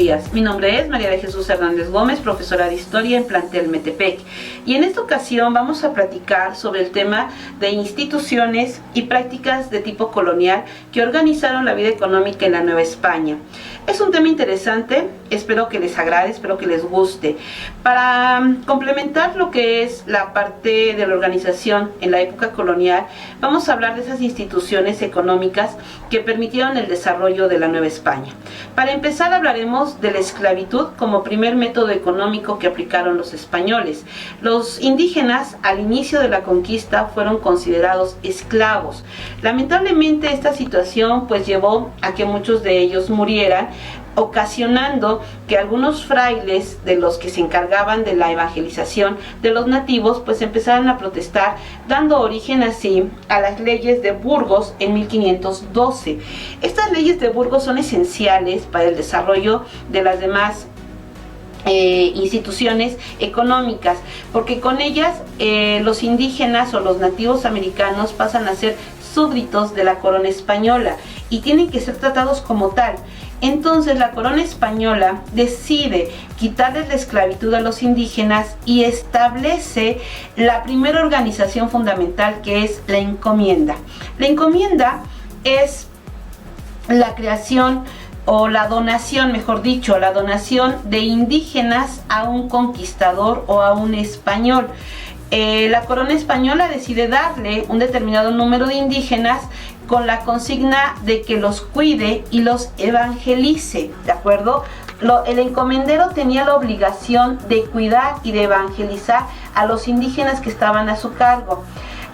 días. Mi nombre es María de Jesús Hernández Gómez, profesora de Historia en Plantel Metepec. Y en esta ocasión vamos a platicar sobre el tema de instituciones y prácticas de tipo colonial que organizaron la vida económica en la Nueva España. Es un tema interesante, espero que les agrade, espero que les guste. Para complementar lo que es la parte de la organización en la época colonial, vamos a hablar de esas instituciones económicas que permitieron el desarrollo de la Nueva España. Para empezar hablaremos de la esclavitud como primer método económico que aplicaron los españoles. Los indígenas al inicio de la conquista fueron considerados esclavos. Lamentablemente esta situación pues llevó a que muchos de ellos murieran, ocasionando que algunos frailes de los que se encargaban de la evangelización de los nativos pues empezaran a protestar, dando origen así a las leyes de Burgos en 1512. Estas leyes de Burgos son esenciales para el desarrollo de las demás instituciones económicas, porque con ellas los indígenas o los nativos americanos pasan a ser súbditos de la corona española y tienen que ser tratados como tal. Entonces la corona española decide quitarles la esclavitud a los indígenas y establece la primera organización fundamental, que es la encomienda. La encomienda es la creación o la donación, mejor dicho, la donación de indígenas a un conquistador o a un español. La corona española decide darle un determinado número de indígenas con la consigna de que los cuide y los evangelice, ¿de acuerdo? El encomendero tenía la obligación de cuidar y de evangelizar a los indígenas que estaban a su cargo.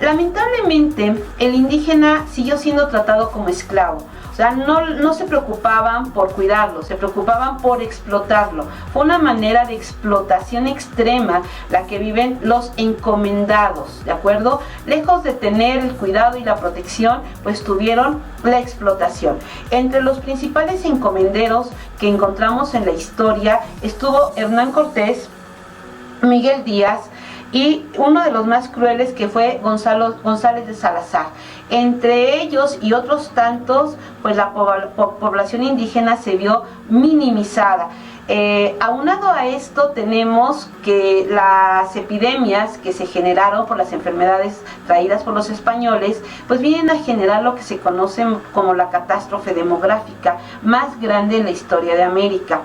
Lamentablemente, el indígena siguió siendo tratado como esclavo. O sea, no se preocupaban por cuidarlo, se preocupaban por explotarlo. Fue una manera de explotación extrema la que viven los encomendados, ¿de acuerdo? Lejos de tener el cuidado y la protección, pues tuvieron la explotación. Entre los principales encomenderos que encontramos en la historia estuvo Hernán Cortés, Miguel Díaz, y uno de los más crueles que fue González de Salazar. Entre ellos y otros tantos, pues la población indígena se vio minimizada. Aunado a esto tenemos que las epidemias que se generaron por las enfermedades traídas por los españoles, pues vienen a generar lo que se conoce como la catástrofe demográfica más grande en la historia de América.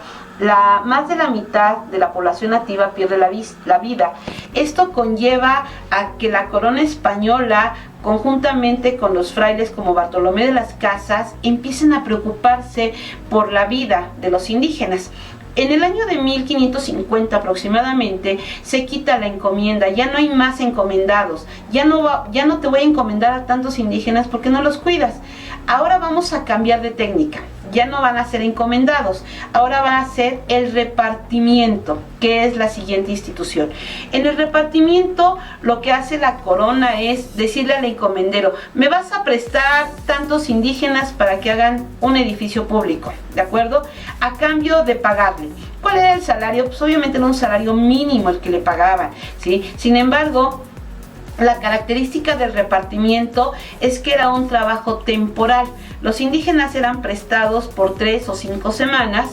Más de la mitad de la población nativa pierde la vida. Esto conlleva a que la corona española, conjuntamente con los frailes como Bartolomé de las Casas, empiecen a preocuparse por la vida de los indígenas. En el año de 1550 aproximadamente se quita la encomienda, ya no hay más encomendados, ya no te voy a encomendar a tantos indígenas porque no los cuidas. Ahora vamos a cambiar de técnica, ya no van a ser encomendados, ahora va a ser el repartimiento, que es la siguiente institución. En el repartimiento lo que hace la corona es decirle al encomendero: me vas a prestar tantos indígenas para que hagan un edificio público, ¿de acuerdo? A cambio de pagarle. ¿Cuál era el salario? Pues obviamente era un salario mínimo el que le pagaban, ¿sí? Sin embargo, la característica del repartimiento es que era un trabajo temporal. Los indígenas eran prestados por 3 o 5 semanas,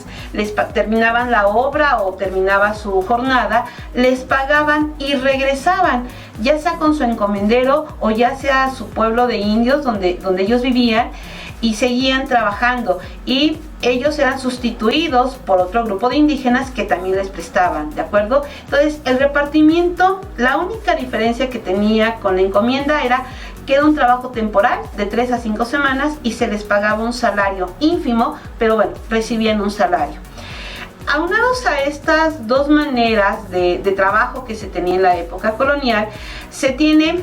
terminaban la obra o terminaba su jornada, les pagaban y regresaban, ya sea con su encomendero o ya sea a su pueblo de indios donde ellos vivían, y seguían trabajando, y ellos eran sustituidos por otro grupo de indígenas que también les prestaban, ¿de acuerdo? Entonces el repartimiento, la única diferencia que tenía con la encomienda era que era un trabajo temporal de 3 a 5 semanas y se les pagaba un salario ínfimo, pero bueno, recibían un salario. Aunados a estas dos maneras de trabajo que se tenía en la época colonial, se tiene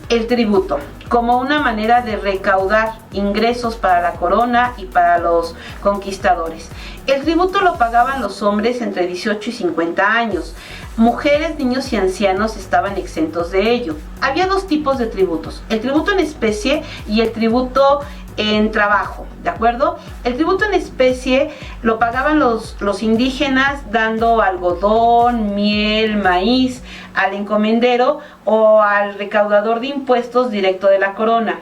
el tributo como una manera de recaudar ingresos para la corona y para los conquistadores. El tributo lo pagaban los hombres entre 18 y 50 años. Mujeres, niños y ancianos estaban exentos de ello. Había dos tipos de tributos: el tributo en especie y el tributo en trabajo, ¿de acuerdo? El tributo en especie lo pagaban los indígenas dando algodón, miel, maíz al encomendero o al recaudador de impuestos directo de la corona.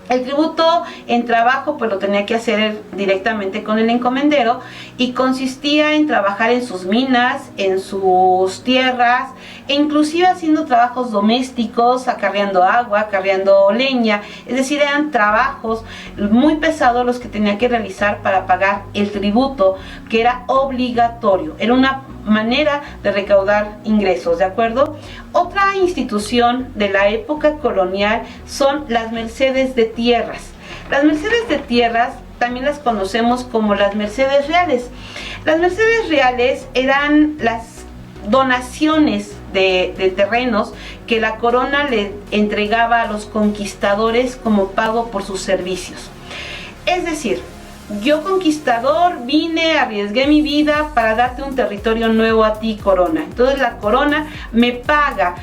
El tributo en trabajo pues lo tenía que hacer directamente con el encomendero y consistía en trabajar en sus minas, en sus tierras e inclusive haciendo trabajos domésticos, acarreando agua, acarreando leña. Es decir, eran trabajos muy pesados los que tenía que realizar para pagar el tributo, que era obligatorio. Era una manera de recaudar ingresos, ¿de acuerdo? Otra institución de la época colonial son las mercedes de tierras. Las mercedes de tierras también las conocemos como las mercedes reales. Las mercedes reales eran las donaciones de terrenos que la corona le entregaba a los conquistadores como pago por sus servicios. Es decir, yo conquistador vine, arriesgué mi vida para darte un territorio nuevo a ti, corona. Entonces la corona me paga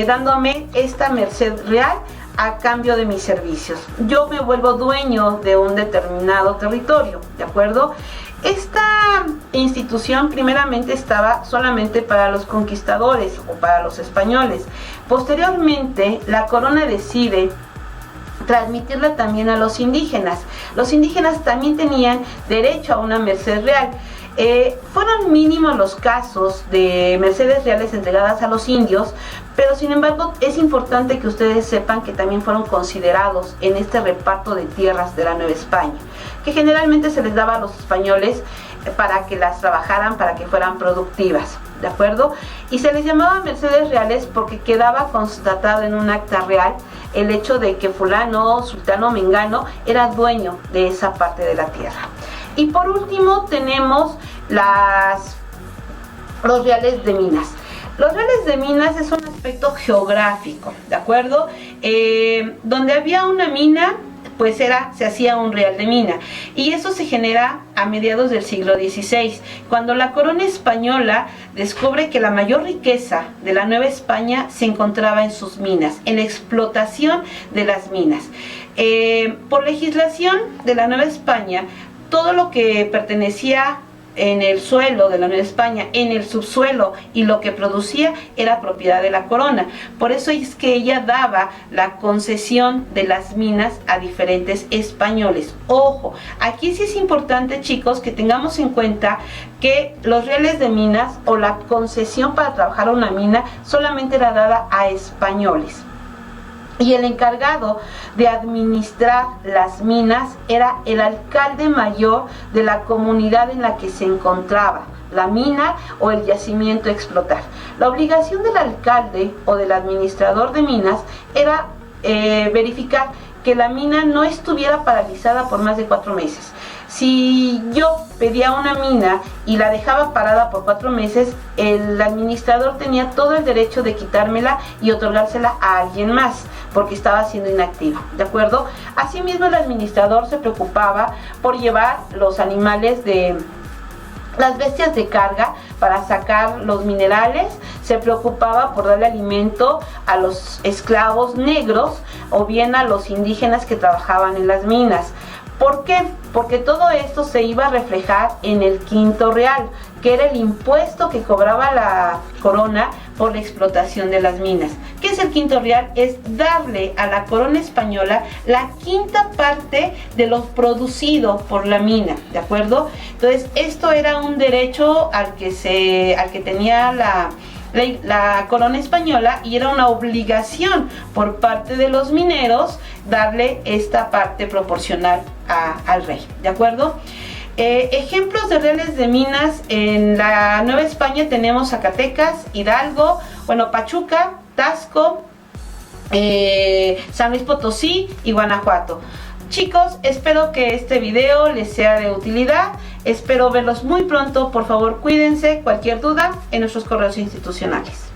dándome esta merced real a cambio de mis servicios. Yo me vuelvo dueño de un determinado territorio, ¿de acuerdo? Esta institución primeramente estaba solamente para los conquistadores o para los españoles. Posteriormente, la corona decide transmitirla también a los indígenas. Los indígenas también tenían derecho a una merced real. Fueron mínimos los casos de mercedes reales entregadas a los indios, pero sin embargo es importante que ustedes sepan que también fueron considerados en este reparto de tierras de la Nueva España, que generalmente se les daba a los españoles para que las trabajaran, para que fueran productivas, ¿de acuerdo? Y se les llamaba mercedes reales porque quedaba constatado en un acta real el hecho de que fulano, sultano, mengano era dueño de esa parte de la tierra. Y por último tenemos los reales de minas. Los reales de minas es un aspecto geográfico, ¿de acuerdo? Donde había una mina, pues se hacía un real de mina. Y eso se genera a mediados del siglo XVI, cuando la corona española descubre que la mayor riqueza de la Nueva España se encontraba en sus minas, en la explotación de las minas. Por legislación de la Nueva España, todo lo que pertenecía en el suelo de la Nueva España, en el subsuelo, y lo que producía era propiedad de la corona. Por eso es que ella daba la concesión de las minas a diferentes españoles. Ojo, aquí sí es importante, chicos, que tengamos en cuenta que los reales de minas o la concesión para trabajar una mina solamente era dada a españoles. Y el encargado de administrar las minas era el alcalde mayor de la comunidad en la que se encontraba la mina o el yacimiento a explotar. La obligación del alcalde o del administrador de minas era verificar que la mina no estuviera paralizada por más de 4 meses. Si yo pedía una mina y la dejaba parada por 4 meses, el administrador tenía todo el derecho de quitármela y otorgársela a alguien más, porque estaba siendo inactiva, ¿de acuerdo? Asimismo, el administrador se preocupaba por llevar los animales de las bestias de carga para sacar los minerales, se preocupaba por darle alimento a los esclavos negros o bien a los indígenas que trabajaban en las minas. ¿Por qué? Porque todo esto se iba a reflejar en el quinto real, que era el impuesto que cobraba la corona por la explotación de las minas. ¿Qué es el quinto real? Es darle a la corona española la quinta parte de lo producido por la mina, ¿de acuerdo? Entonces, esto era un derecho al que tenía la corona española, y era una obligación por parte de los mineros darle esta parte proporcional al rey, ¿de acuerdo? Ejemplos de reales de minas en la Nueva España tenemos Zacatecas, Hidalgo, Pachuca, Tasco, San Luis Potosí y Guanajuato. Chicos, espero que este video les sea de utilidad. Espero verlos muy pronto. Por favor, cuídense. Cualquier duda en nuestros correos institucionales.